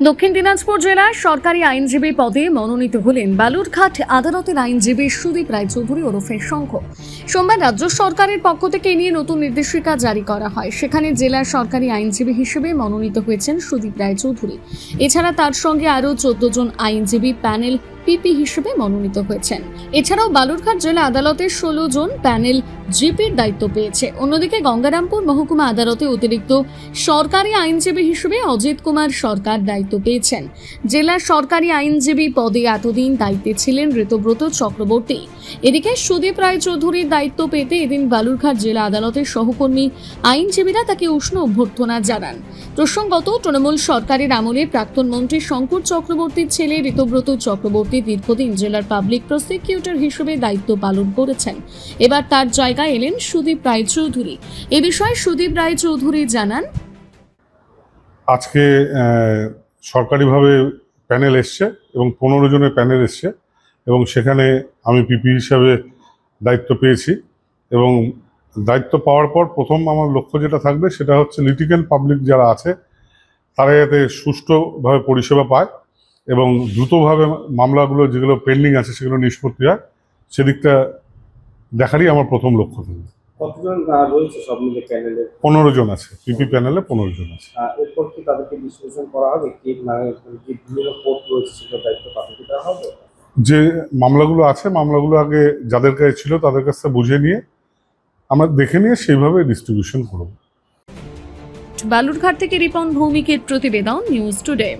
দক্ষিণ দিনাজপুর জেলার সরকারি আইনজীবী পদে মনোনীত হলেন বালুরঘাট আদালতের আইনজীবী সুদীপ রায়চৌধুরী ওরফে শঙ্খ। সোমবার রাজ্য সরকারের পক্ষ থেকে এ নিয়ে নতুন নির্দেশিকা জারি করা হয়। সেখানে জেলার সরকারি আইনজীবী হিসেবে মনোনীত হয়েছেন সুদীপ রায়চৌধুরী। এছাড়া তার সঙ্গে আরও 14 জন আইনজীবী প্যানেল পিপি হিসেবে মনোনীত হয়েছেন। এছাড়াও বালুরঘাট জেলা আদালতের 16 জন প্যানেল জিপির দায়িত্ব পেয়েছে। অন্যদিকে গঙ্গারামপুর মহকুমা আদালতে অতিরিক্ত সরকারি আইনজীবী হিসেবে অজিত কুমার সরকার দায়িত্ব পেয়েছেন। জেলার সরকারি আইনজীবী পদে এতদিন দায়িত্বে ছিলেন ঋতব্রত চক্রবর্তী। এদিকে সুদীপ রায়চৌধুরীর দায়িত্ব পেতে এদিন বালুরঘাট জেলা আদালতের সহকর্মী আইনজীবীরা তাকে উষ্ণ অভ্যর্থনা জানান। প্রসঙ্গত, তৃণমূল সরকারের আমলে প্রাক্তন মন্ত্রী শঙ্কর চক্রবর্তীর ছেলে ঋতব্রত চক্রবর্তী দীর্ঘদিন জেলার পাবলিক প্রসিকিউটর হিসেবে দায়িত্ব পালন করেছেন। এবার তার জায়গায় এলেন সুদীপ রায়চৌধুরী। এ বিষয়ে সুদীপ রায়চৌধুরী জানান, আজকে সরকারিভাবে প্যানেল এসছে এবং 15 জনের প্যানেল এসছে এবং সেখানে আমি পিপি হিসাবে দায়িত্ব পেয়েছি। এবং দায়িত্ব পাওয়ার পর প্রথম আমার লক্ষ্য যেটা থাকবে সেটা হচ্ছে লিটিগেন্ট পাবলিক যারা আছে তারা যাতে সুষ্ঠুভাবে পরিষেবা পায় এবং দ্রুতভাবে মামলাগুলো যেগুলো পেন্ডিং আছে সেগুলো নিষ্পত্তি হয়, সেদিকটা দেখারই আমার প্রথম লক্ষ্য থাকবে। কতজন রয়েছে সব মিলে প্যানেলে? 15 জন আছে, পিপি প্যানেলে 15 জন আছে। এরপর কি তাদেরকে ডিসকাশন করা হবে কি যে বিভিন্ন কোর্ট রয়েছে সেগুলো দায়িত্ব পালন করা হবে? যে মামলাগুলো আছে মামলাগুলো আগে যাদের কাছে ছিল তাদের কাছ থেকে বুঝে নিয়ে আমরা দেখে নিয়ে সেইভাবে ডিস্ট্রিবিউশন করব। বালুরঘাট থেকে রিপন ভৌমিকের প্রতিবেদন, নিউজ টুডে।